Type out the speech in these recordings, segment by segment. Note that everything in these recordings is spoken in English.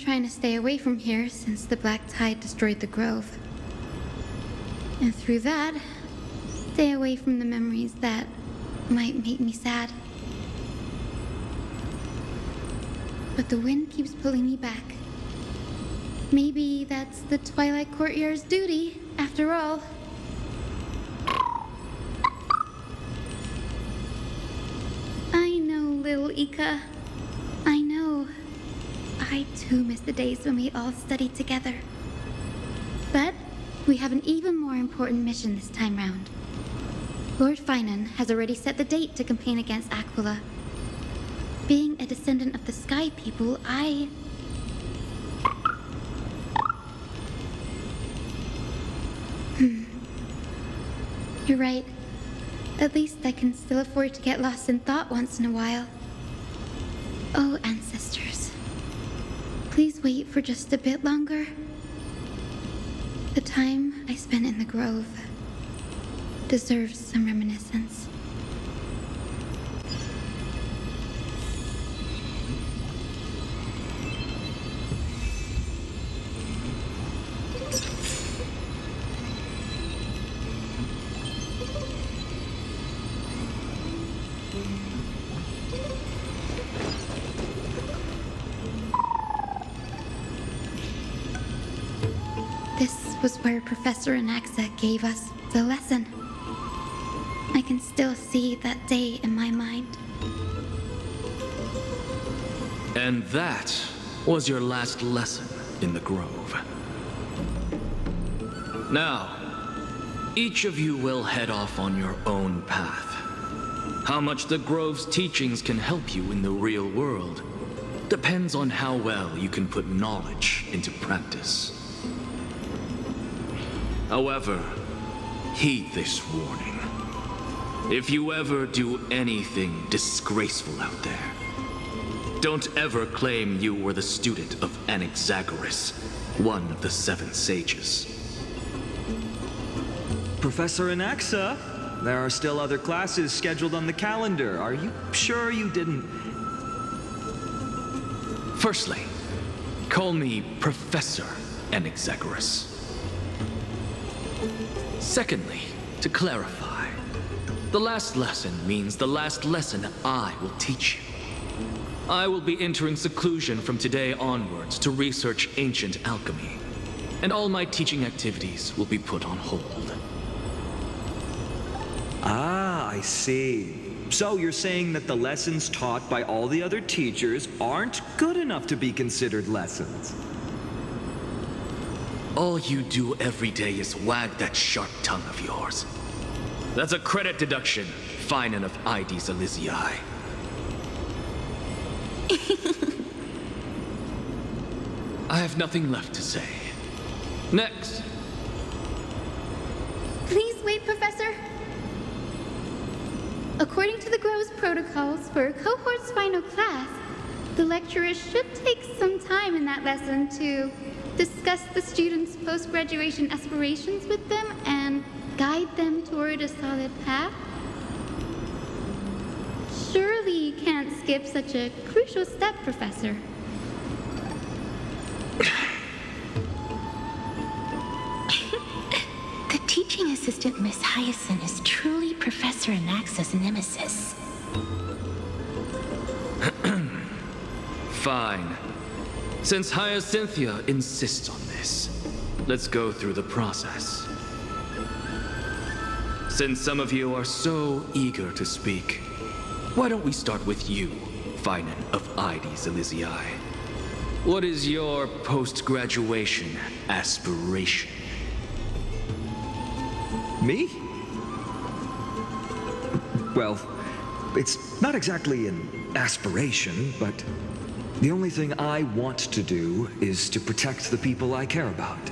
trying to stay away from here since the black tide destroyed the grove. And through that, stay away from the memories that might make me sad. But the wind keeps pulling me back. Maybe that's the Twilight Courtyard's duty, after all. I know, little Ika. I know. I too miss the days when we all studied together. But we have an even more important mission this time round. Lord Finan has already set the date to campaign against Aquila. Being a descendant of the Sky People, You're right. At least I can still afford to get lost in thought once in a while. Oh, ancestors. Please wait for just a bit longer. The time I spent in the grove deserves some reminiscence. This was where Professor Anaxa gave us the lesson. I can still see that day in my mind. And that was your last lesson in the Grove. Now, each of you will head off on your own path. How much the Grove's teachings can help you in the real world depends on how well you can put knowledge into practice. However, heed this warning. If you ever do anything disgraceful out there, don't ever claim you were the student of Anaxagoras, one of the 7 sages. Professor Anaxa, there are still other classes scheduled on the calendar. Are you sure you didn't... Firstly, call me Professor Anaxagoras. Secondly, to clarify, the last lesson means the last lesson I will teach you. I will be entering seclusion from today onwards to research ancient alchemy, and all my teaching activities will be put on hold. Ah, I see. So you're saying that the lessons taught by all the other teachers aren't good enough to be considered lessons? All you do every day is wag that sharp tongue of yours. That's a credit deduction, Finan of Ides Elysiae. I have nothing left to say. Next. Please wait, Professor. According to the Grove's protocols for a cohort's final class, the lecturer should take some time in that lesson to discuss the students' post-graduation aspirations with them and guide them toward a solid path. Surely you can't skip such a crucial step, Professor. The teaching assistant, Miss Hyacinth, is truly Professor Anaxa's nemesis. Fine. Since Hyacinthia insists on this, let's go through the process. Since some of you are so eager to speak, why don't we start with you, Finan of Ides Elysiae? What is your post-graduation aspiration? Me? Well, it's not exactly an aspiration, but the only thing I want to do is to protect the people I care about.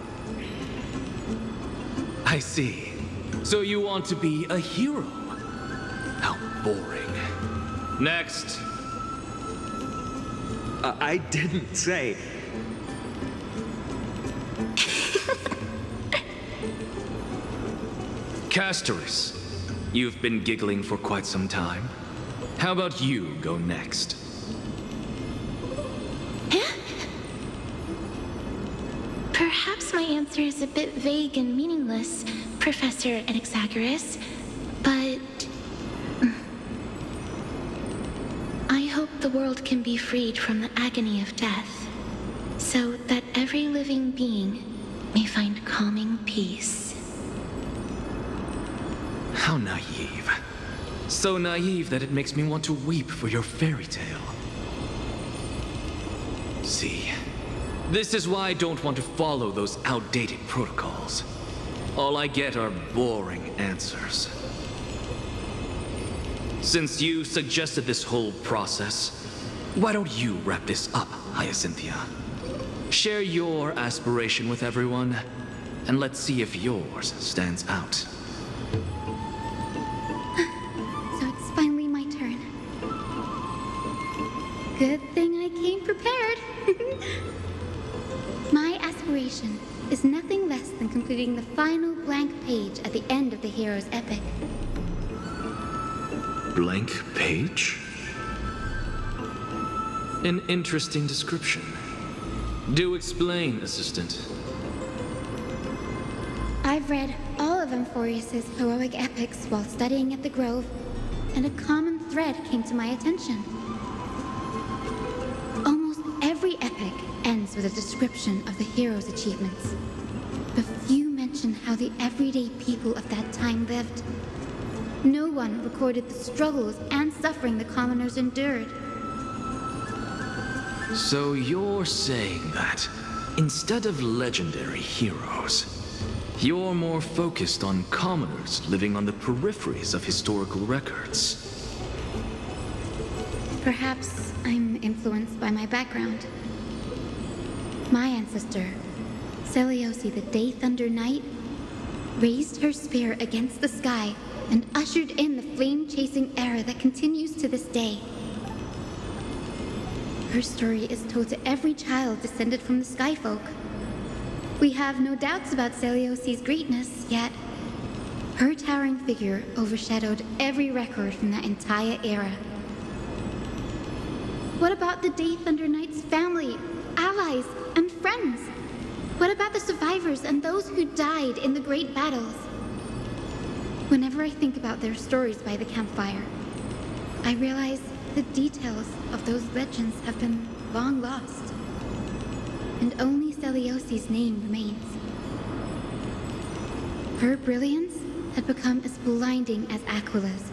I see. So you want to be a hero? How boring. Next. I didn't say... Castorus, you've been giggling for quite some time. How about you go next? Perhaps my answer is a bit vague and meaningless, Professor Anaxagoras, but I hope the world can be freed from the agony of death, so that every living being may find calming peace. How naive. So naive that it makes me want to weep for your fairy tale. See, this is why I don't want to follow those outdated protocols. All I get are boring answers. Since you suggested this whole process, why don't you wrap this up, Hyacinthia? Share your aspiration with everyone, and let's see if yours stands out. So it's finally my turn. Good thing I came prepared. My aspiration is nothing less than completing the final blank page at the end of the hero's epic. Blank page? An interesting description. Do explain, Assistant. I've read all of Amphorius's heroic epics while studying at the Grove, and a common thread came to my attention. Almost every epic ends with a description of the hero's achievements. But few mention how the everyday people of that time lived. No one recorded the struggles and suffering the commoners endured. So you're saying that, instead of legendary heroes, you're more focused on commoners living on the peripheries of historical records. Perhaps I'm influenced by my background. My ancestor, Seliosi the Day Thunder Knight, raised her spear against the sky and ushered in the flame-chasing era that continues to this day. Her story is told to every child descended from the Skyfolk. We have no doubts about Celiosi's greatness, yet her towering figure overshadowed every record from that entire era. What about the Day Thunder Knight's family, allies, and friends? What about the survivors and those who died in the great battles? Whenever I think about their stories by the campfire, I realize the details of those legends have been long lost, and only Celiosi's name remains. Her brilliance had become as blinding as Aquila's,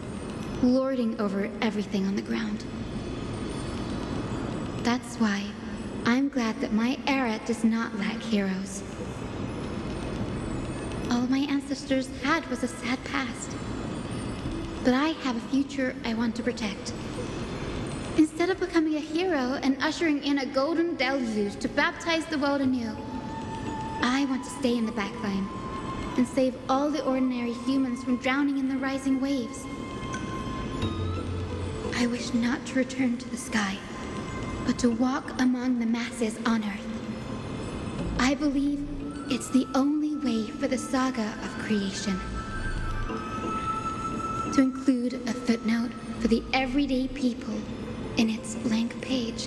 lording over everything on the ground. That's why I'm glad that my era does not lack heroes. All my ancestors had was a sad past, but I have a future I want to protect. Instead of becoming a hero and ushering in a golden deluge to baptize the world anew, I want to stay in the backline and save all the ordinary humans from drowning in the rising waves. I wish not to return to the sky, but to walk among the masses on Earth. I believe it's the only way for the saga of creation. To include a footnote for the everyday people in its blank page.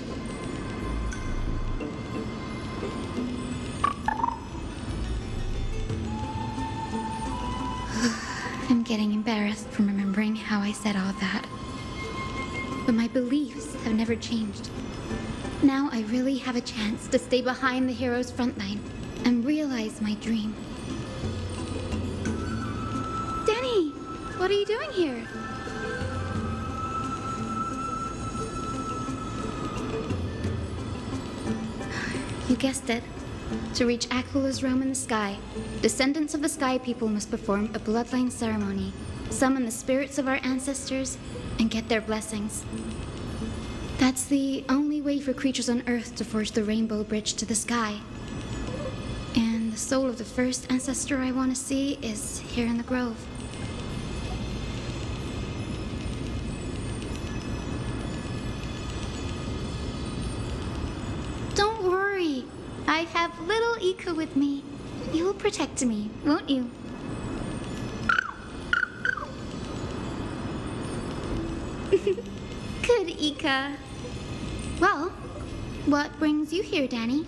I'm getting embarrassed from remembering how I said all that. But my beliefs have never changed. Now I really have a chance to stay behind the hero's front line and realize my dream. Danny, what are you doing here? You guessed it. To reach Aquila's realm in the sky, descendants of the Sky People must perform a bloodline ceremony, summon the spirits of our ancestors, and get their blessings. That's the only way for creatures on Earth to forge the rainbow bridge to the sky. And the soul of the first ancestor I want to see is here in the Grove. Don't worry. I have little Ika with me. You'll protect me, won't you? Good, Ika. Well, what brings you here, Danny?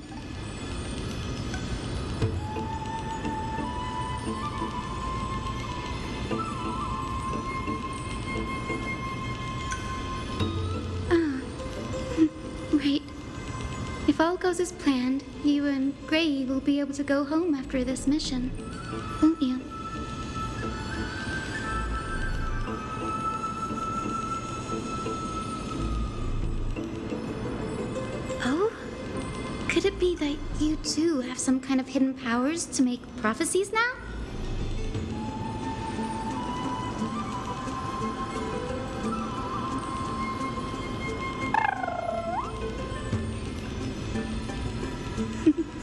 all goes as planned, you and Gray will be able to go home after this mission, won't you? Oh? Could it be that you too have some kind of hidden powers to make prophecies now?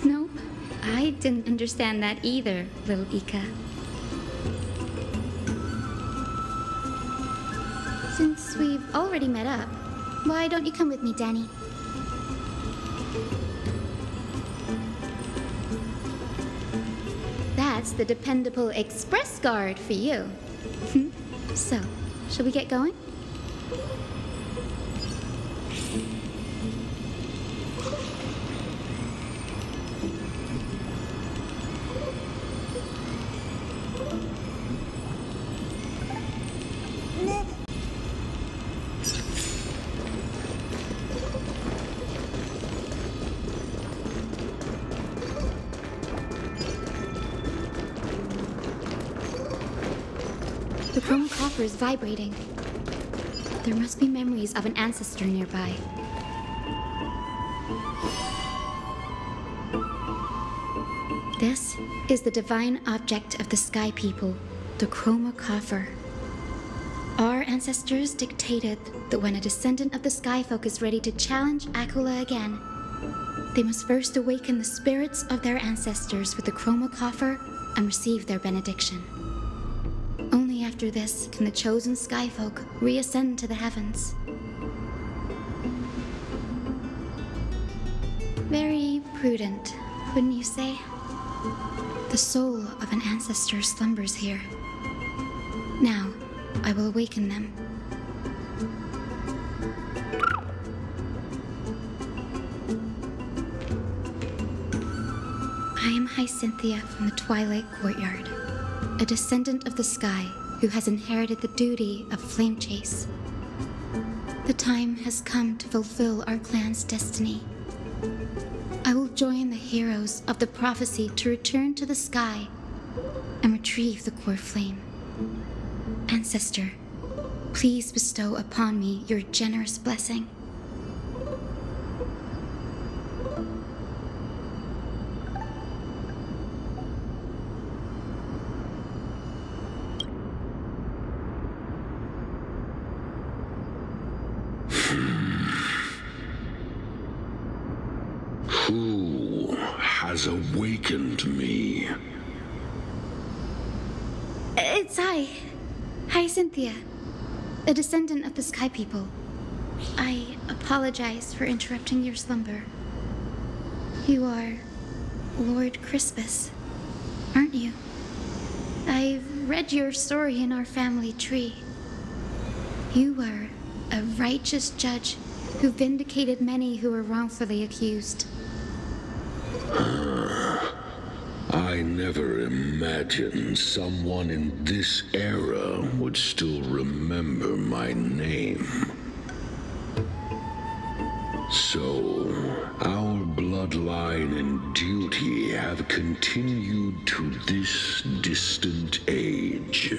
Nope, I didn't understand that either, little Ika. Since we've already met up, why don't you come with me, Danny? That's the dependable express guard for you. So, shall we get going? The chrome coffer is vibrating. There must be memories of an ancestor nearby. This is the divine object of the Sky People, the chroma coffer. Our ancestors dictated that when a descendant of the Skyfolk is ready to challenge Aquila again, they must first awaken the spirits of their ancestors with the chroma coffer and receive their benediction. Only after this can the chosen Skyfolk reascend to the heavens. Very prudent, wouldn't you say? The soul of an ancestor slumbers here. Now, I will awaken them. I am Hyacinthia from the Twilight Courtyard, a descendant of the sky who has inherited the duty of flame chase. The time has come to fulfill our clan's destiny. I will join the heroes of the prophecy to return to the sky and retrieve the core flame. Ancestor, please bestow upon me your generous blessing. Who has awakened me? It's I, Hyacinthia, a descendant of the Sky People. I apologize for interrupting your slumber. You are Lord Crispus, aren't you? I've read your story in our family tree. You were a righteous judge who vindicated many who were wrongfully accused. I never imagined someone in this era would still remember my name. So, our bloodline and duty have continued to this distant age.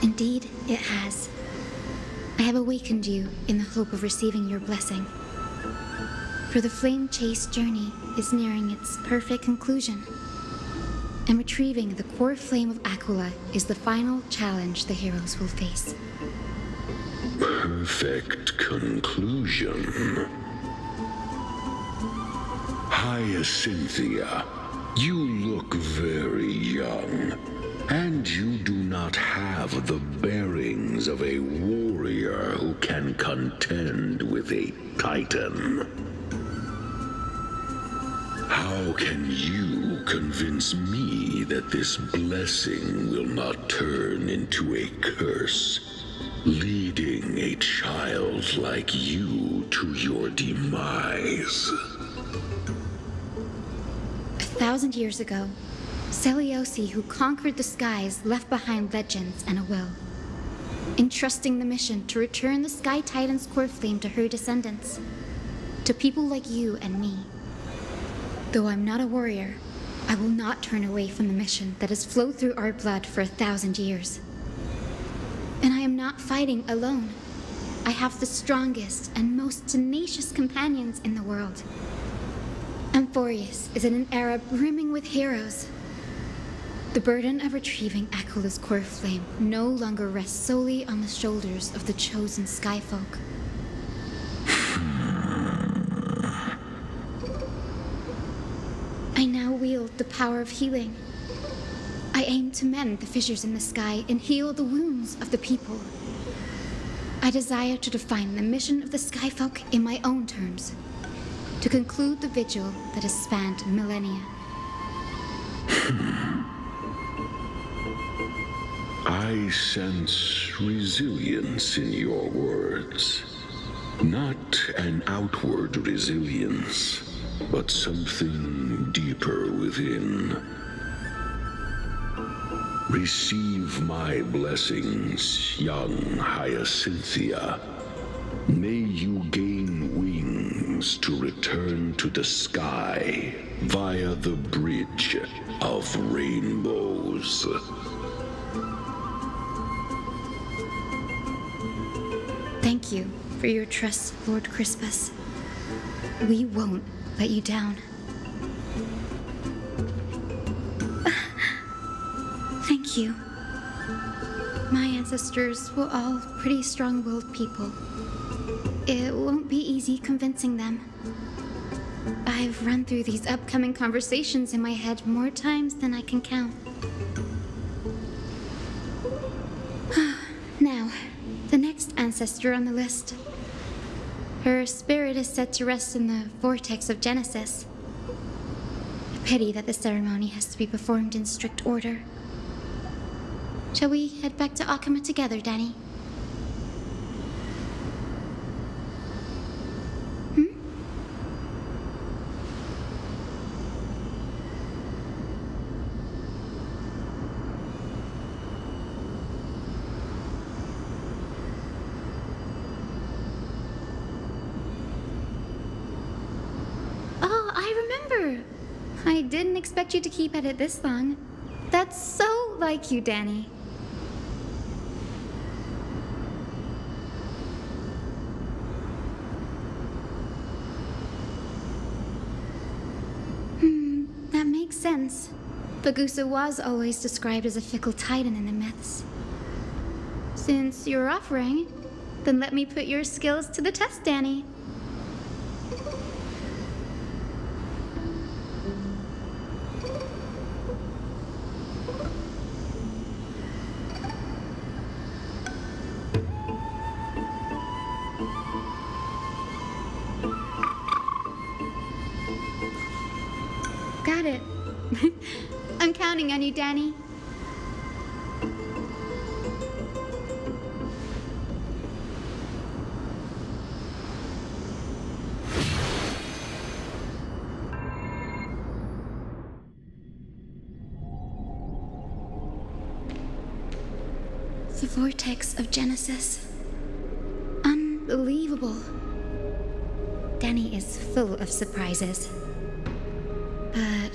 Indeed, it has. I have awakened you in the hope of receiving your blessing. For the flame chase journey is nearing its perfect conclusion, and retrieving the core flame of Aquila is the final challenge the heroes will face. Perfect conclusion. Hyacinthia, you look very young, and you do not have the bearings of a warrior who can contend with a titan. How can you convince me that this blessing will not turn into a curse, leading a child like you to your demise? 1,000 years ago, Seliosi, who conquered the skies, left behind legends and a will, entrusting the mission to return the Sky Titan's core flame to her descendants. to people like you and me. Though I'm not a warrior, I will not turn away from the mission that has flowed through our blood for 1,000 years. And I am not fighting alone. I have the strongest and most tenacious companions in the world. Amphorius is in an era brimming with heroes. The burden of retrieving Akula's core flame no longer rests solely on the shoulders of the chosen Skyfolk. I now wield the power of healing. I aim to mend the fissures in the sky and heal the wounds of the people. I desire to define the mission of the Skyfolk in my own terms, to conclude the vigil that has spanned millennia. I sense resilience in your words. Not an outward resilience, but something deeper within. Receive my blessings, young Hyacinthia. May you gain wings to return to the sky via the bridge of rainbows. Thank you for your trust, Lord Crispus. We won't let you down. Thank you. My ancestors were all pretty strong-willed people. It won't be easy convincing them. I've run through these upcoming conversations in my head more times than I can count. Now, the next ancestor on the list. Her spirit is said to rest in the vortex of Genesis. A pity that the ceremony has to be performed in strict order. Shall we head back to Akuma together, Danny? I didn't expect you to keep at it this long. That's so like you, Danny. That makes sense. Bagusa was always described as a fickle titan in the myths. Since you're offering, then let me put your skills to the test, Danny. Got it. I'm counting on you, Danny. The vortex of Genesis. Unbelievable. Danny is full of surprises. But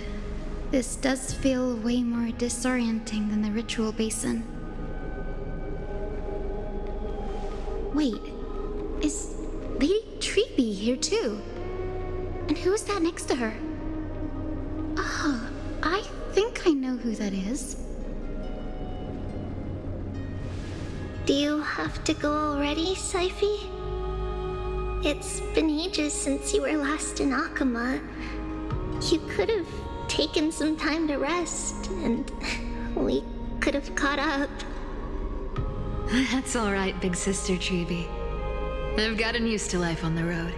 this does feel way more disorienting than the ritual basin. Wait, is Lady Treeby here too? And who is that next to her? Oh, I think I know who that is. Do you have to go already, Saifi? It's been ages since you were last in Akuma. You could have taken some time to rest, and we could have caught up. That's all right, big sister Treeby. I've gotten used to life on the road.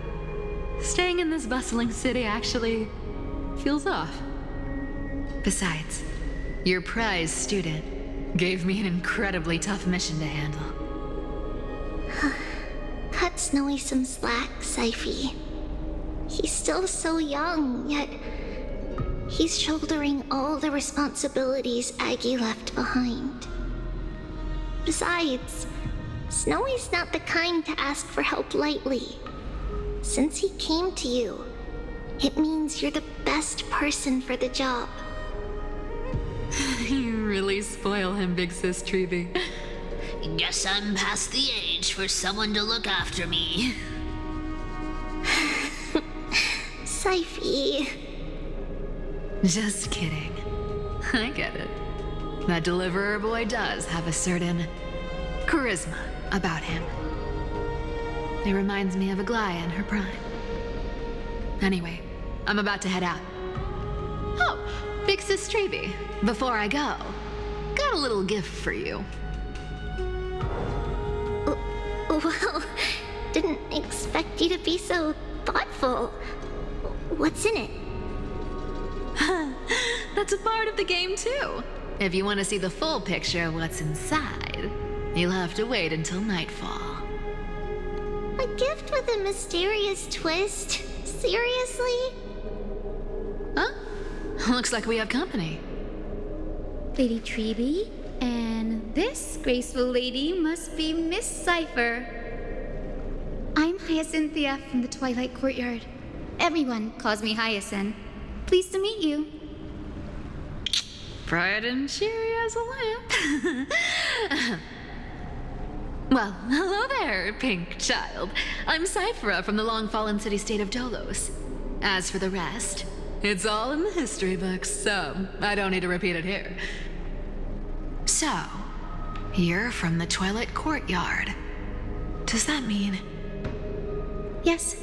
Staying in this bustling city actually feels off. Besides, your prize student gave me an incredibly tough mission to handle. Cut Snowy some slack, Saifi. He's still so young, yet he's shouldering all the responsibilities Aggie left behind. Besides, Snowy's not the kind to ask for help lightly. Since he came to you, it means you're the best person for the job. You really spoil him, Big Sis Treeby. Guess I'm past the age for someone to look after me. Syphie. Just kidding. I get it. That deliverer boy does have a certain charisma about him. It reminds me of Aglaya in her prime. Anyway, I'm about to head out. Oh, Big Sis Treeby, before I go, got a little gift for you. Well, didn't expect you to be so thoughtful. What's in it? That's a part of the game, too. If you want to see the full picture of what's inside, you'll have to wait until nightfall. A gift with a mysterious twist? Seriously? Huh? Looks like we have company. Lady Treeby, and this graceful lady must be Miss Cypher. I'm Hyacinthia from the Twilight Courtyard. Everyone calls me Hyacinth. Pleased to meet you. Bright and cheery as a lamp. Well, hello there, pink child. I'm Cyphera from the long-fallen city-state of Dolos. As for the rest, it's all in the history books, so I don't need to repeat it here. So, you're from the Twilight Courtyard. Does that mean... Yes,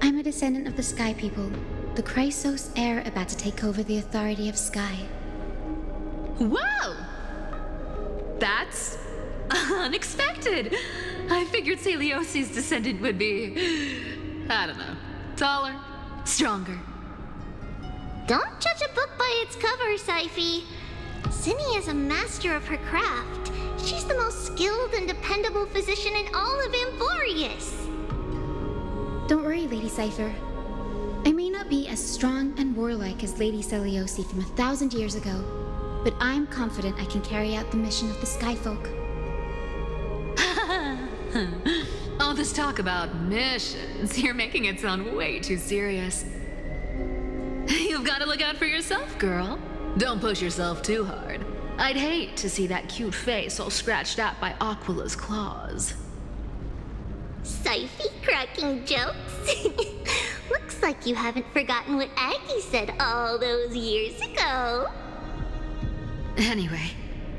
I'm a descendant of the Sky People, the Chrysos heir about to take over the authority of Sky. Whoa! That's unexpected. I figured Celiosi's descendant would be, I don't know, taller, stronger. Don't judge a book by its cover, Syphie. Cinny is a master of her craft. She's the most skilled and dependable physician in all of Amphorius. Don't worry, Lady Cypher. I may not be as strong and warlike as Lady Celiosi from 1,000 years ago, but I'm confident I can carry out the mission of the Skyfolk. All this talk about missions, you're making it sound way too serious. You've got to look out for yourself, girl. Don't push yourself too hard. I'd hate to see that cute face all scratched out by Aquila's claws. Syphie cracking jokes? Looks like you haven't forgotten what Aggie said all those years ago. Anyway,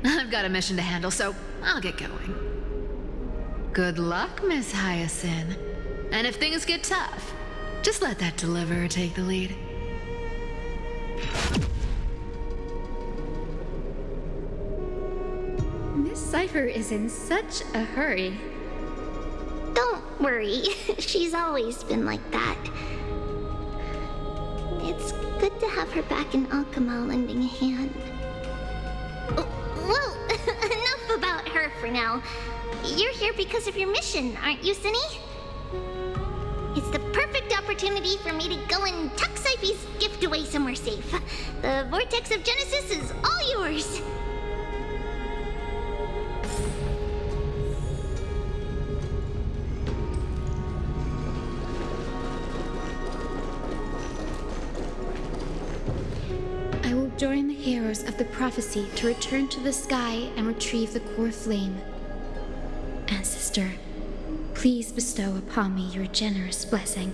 I've got a mission to handle, so I'll get going. Good luck, Miss Hyacinth. And if things get tough, just let that deliverer take the lead. Miss Cypher is in such a hurry. Don't worry, she's always been like that. It's good to have her back in Akama lending a hand. Well, enough about her for now. You're here because of your mission, aren't you, Cinny? It's the perfect opportunity for me to go and tuck Syphie's gift away somewhere safe. The Vortex of Genesis is all yours. I will join the heroes of the prophecy to return to the sky and retrieve the core flame. Ancestor, please bestow upon me your generous blessing.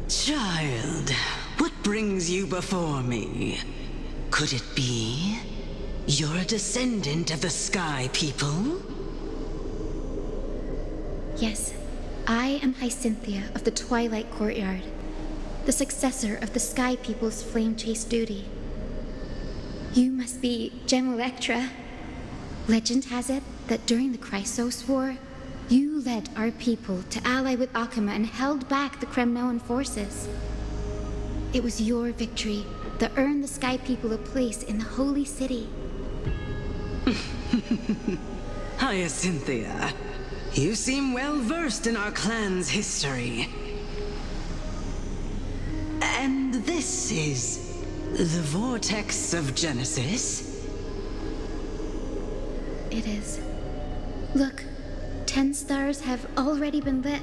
Child, what brings you before me? Could it be you're a descendant of the Sky People? Yes, I am Hyacinthia of the Twilight Courtyard, the successor of the Sky People's Flame Chase duty. You must be Gem Electra. Legend has it that during the Chrysos War, you led our people to ally with Akama and held back the Kremnoan forces. It was your victory to earn the Sky People a place in the Holy City. Hyacinthia, you seem well versed in our clan's history. And this is the Vortex of Genesis? It is. Look, 10 stars have already been lit.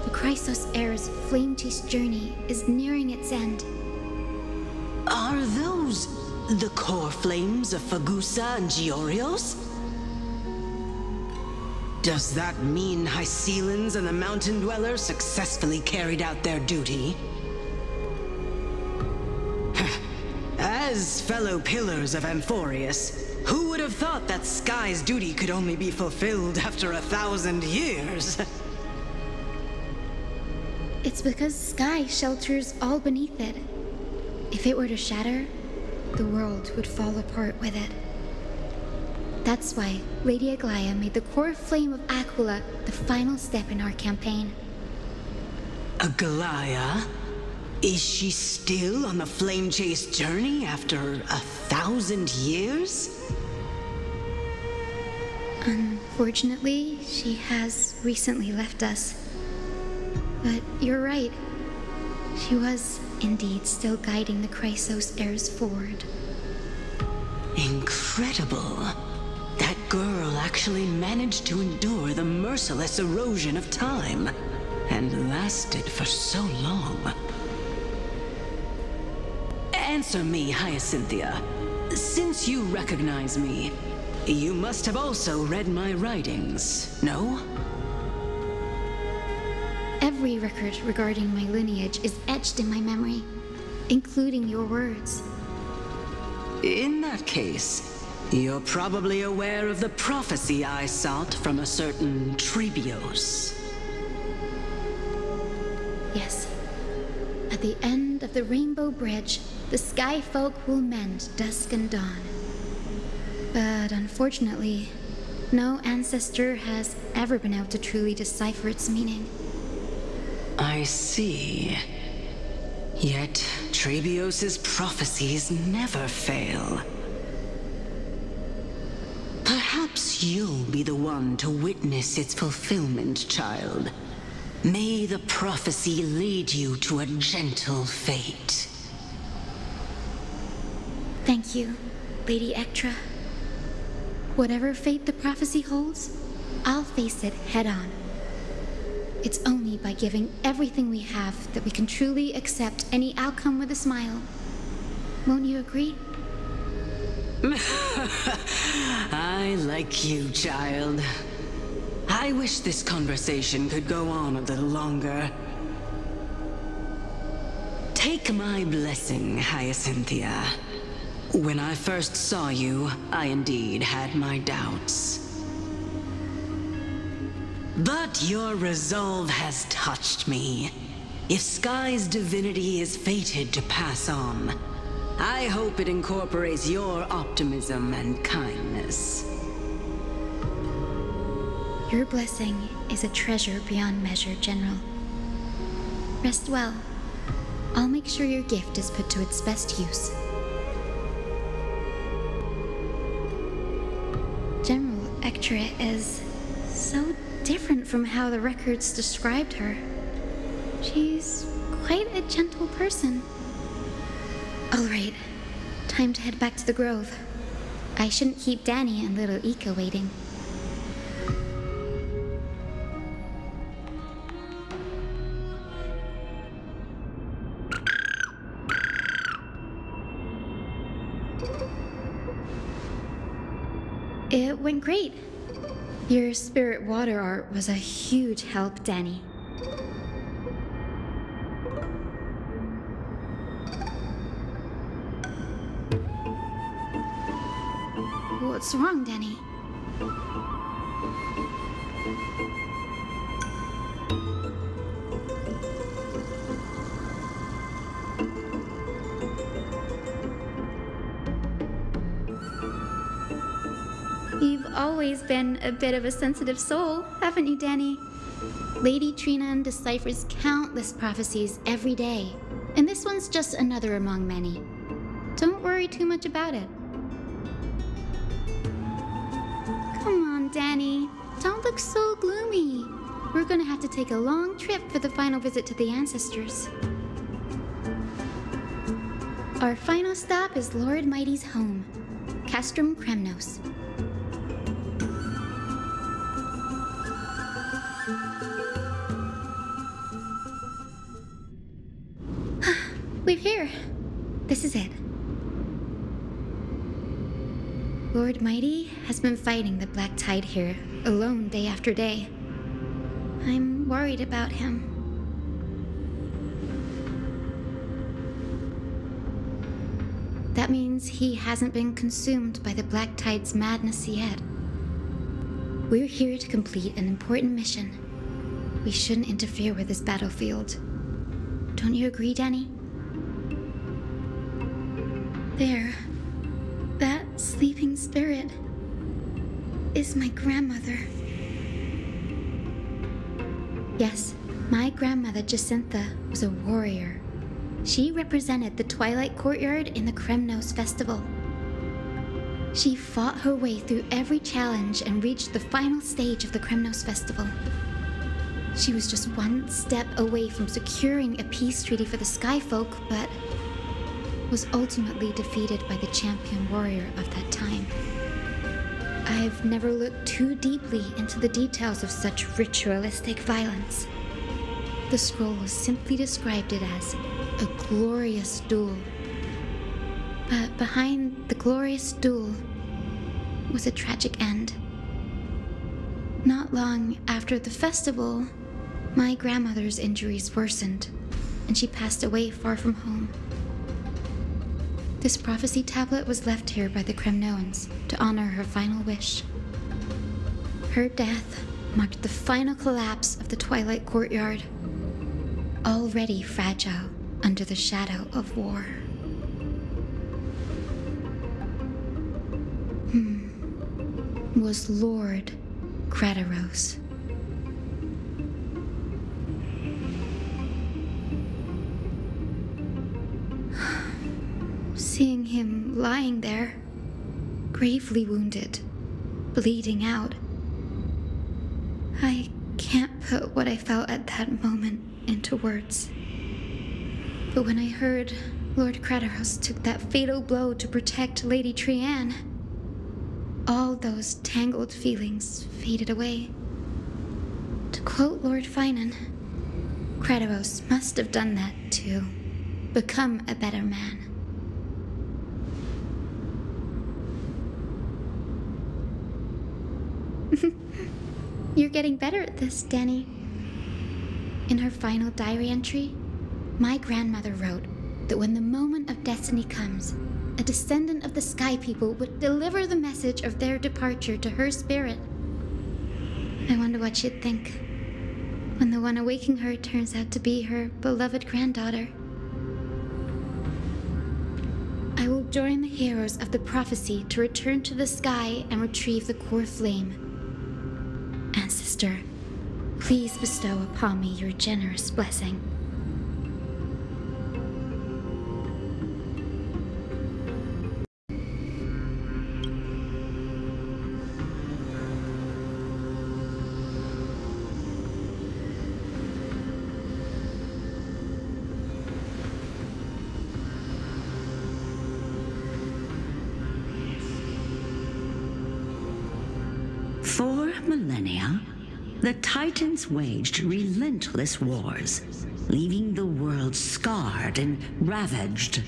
The Chrysos Heir's flame-chased journey is nearing its end. Are those the core flames of Fagusa and Georios? Does that mean Hycelans and the Mountain Dwellers successfully carried out their duty? As fellow pillars of Amphorius, who would have thought that Sky's duty could only be fulfilled after 1,000 years? It's because Sky shelters all beneath it. If it were to shatter, the world would fall apart with it. That's why Lady Aglaia made the core flame of Aquila the final step in our campaign. Aglaia? Is she still on the flame-chased journey after 1,000 years? Unfortunately, she has recently left us. But you're right. She was indeed still guiding the Chrysos heirs forward. Incredible. That girl actually managed to endure the merciless erosion of time, and lasted for so long. Answer me, Hyacinthia. Since you recognize me, you must have also read my writings, no? Every record regarding my lineage is etched in my memory, including your words. In that case, you're probably aware of the prophecy I sought from a certain Trebios. Yes. At the end of the Rainbow Bridge, the Sky Folk will mend dusk and dawn. But unfortunately, no ancestor has ever been able to truly decipher its meaning. I see. Yet, Trebios' prophecies never fail. Perhaps you'll be the one to witness its fulfillment, child. May the prophecy lead you to a gentle fate. Thank you, Lady Ectra. Whatever fate the prophecy holds, I'll face it head-on. It's only by giving everything we have that we can truly accept any outcome with a smile. Won't you agree? I like you, child. I wish this conversation could go on a little longer. Take my blessing, Hyacinthia. When I first saw you, I indeed had my doubts. But your resolve has touched me. If Sky's divinity is fated to pass on, I hope it incorporates your optimism and kindness. Your blessing is a treasure beyond measure, General. Rest well. I'll make sure your gift is put to its best use. General Ectra is so different from how the records described her. She's quite a gentle person. All right, time to head back to the Grove. I shouldn't keep Danny and little Ika waiting. It went great. Your spirit water art was a huge help, Danny. What's wrong, Danny? You've always been a bit of a sensitive soul, haven't you, Danny? Lady Trina deciphers countless prophecies every day, And this one's just another among many. Don't worry too much about it. Come on, Danny. Don't look so gloomy. We're gonna have to take a long trip for the final visit to the ancestors. Our final stop is Lord Mighty's home, Castrum Kremnos. We're here. This is it. Lord Mighty has been fighting the Black Tide here, alone day after day. I'm worried about him. That means he hasn't been consumed by the Black Tide's madness yet. We're here to complete an important mission. We shouldn't interfere with this battlefield. Don't you agree, Danny? There. That sleeping spirit is my grandmother. Yes, my grandmother Jacintha was a warrior. She represented the Twilight Courtyard in the Kremnos Festival. She fought her way through every challenge and reached the final stage of the Kremnos Festival. She was just one step away from securing a peace treaty for the Skyfolk, but was ultimately defeated by the champion warrior of that time. I've never looked too deeply into the details of such ritualistic violence. The scroll simply described it as a glorious duel. But behind the glorious duel was a tragic end. Not long after the festival, my grandmother's injuries worsened, and she passed away far from home. This prophecy tablet was left here by the Kremnoans to honor her final wish. Her death marked the final collapse of the Twilight Courtyard, already fragile under the shadow of war. Was Lord Gradaros. Seeing him lying there, gravely wounded, bleeding out, I can't put what I felt at that moment into words. But when I heard Lord Gradaros took that fatal blow to protect Lady Trianne, all those tangled feelings faded away. To quote Lord Finan, Gradaros must have done that to become a better man. You're getting better at this, Danny. In her final diary entry, my grandmother wrote that when the moment of destiny comes, a descendant of the Sky People would deliver the message of their departure to her spirit. I wonder what she'd think when the one awaking her turns out to be her beloved granddaughter. I will join the heroes of the prophecy to return to the sky and retrieve the core flame. Ancestor, please bestow upon me your generous blessing. For millennia, the Titans waged relentless wars, leaving the world scarred and ravaged.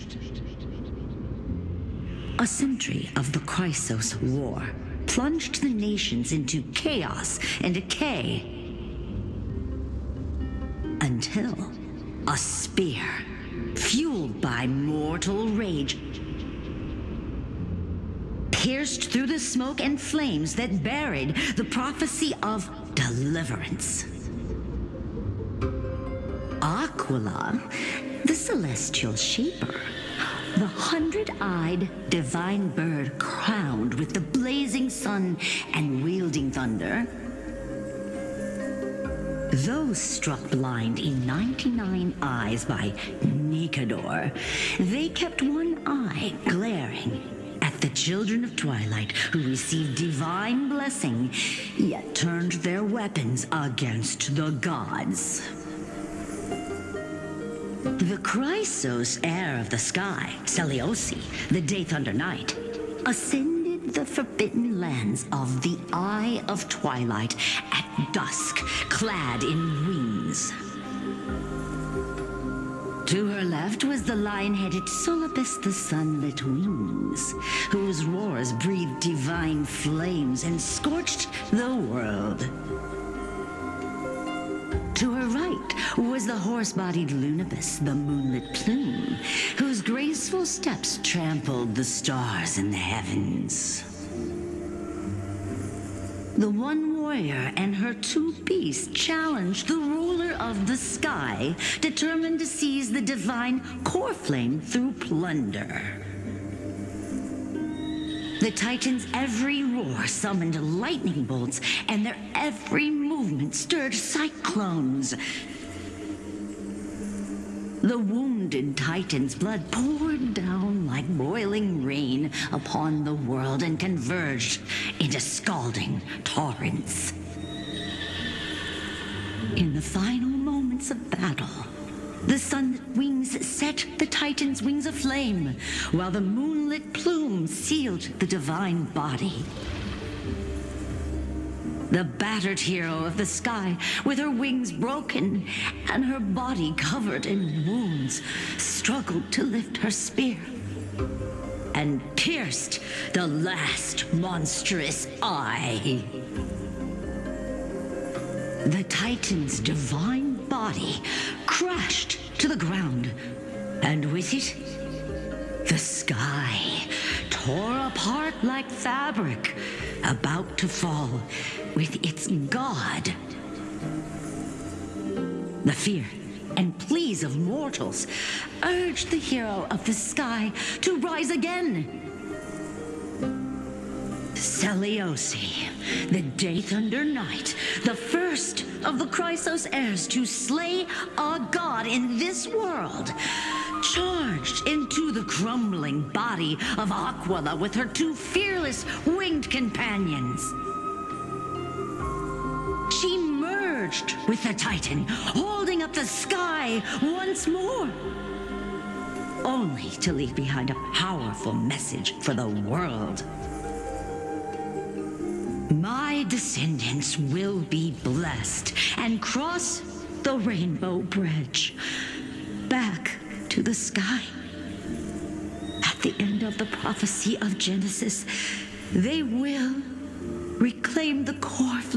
A century of the Chrysos War plunged the nations into chaos and decay, until a spear, fueled by mortal rage, pierced through the smoke and flames that buried the prophecy of deliverance. Aquila, the celestial shaper, the 100-eyed divine bird crowned with the blazing sun and wielding thunder, Though struck blind in 99 eyes by Nikador, they kept one eye glaring at the children of Twilight who received divine blessing, yet turned their weapons against the gods. The Chrysos heir of the sky, Seliosi, the Day Thunder Knight, ascended the forbidden lands of the Eye of Twilight at dusk, clad in wings. To her left was the lion-headed Solibus the Sunlit Wings, whose roars breathed divine flames and scorched the world. To her right was the horse-bodied Lunibus, the Moonlit Plume, whose graceful steps trampled the stars in the heavens. The one warrior and her two beasts challenged the ruler of the sky, determined to seize the divine core flame through plunder. The Titans' every roar summoned lightning bolts, and their every movement stirred cyclones. The wounded Titan's blood poured down like boiling rain upon the world and converged into scalding torrents. In the final moments of battle, the Sunlit Wings set the Titan's wings aflame, while the Moonlit Plume sealed the divine body. The battered hero of the sky, with her wings broken and her body covered in wounds, struggled to lift her spear and pierced the last monstrous eye. The Titan's divine body crashed to the ground, and with it, the sky tore apart like fabric, about to fall with its god. The fear and pleas of mortals urged the hero of the sky to rise again. Seliosi, the Day Thunder Knight, the first of the Chrysos heirs to slay a god in this world, charged into the crumbling body of Aquila with her two fearless winged companions. She merged with the Titan, holding up the sky once more, only to leave behind a powerful message for the world. My descendants will be blessed and cross the rainbow bridge back to the sky. At the end of the prophecy of Genesis, they will reclaim the core flame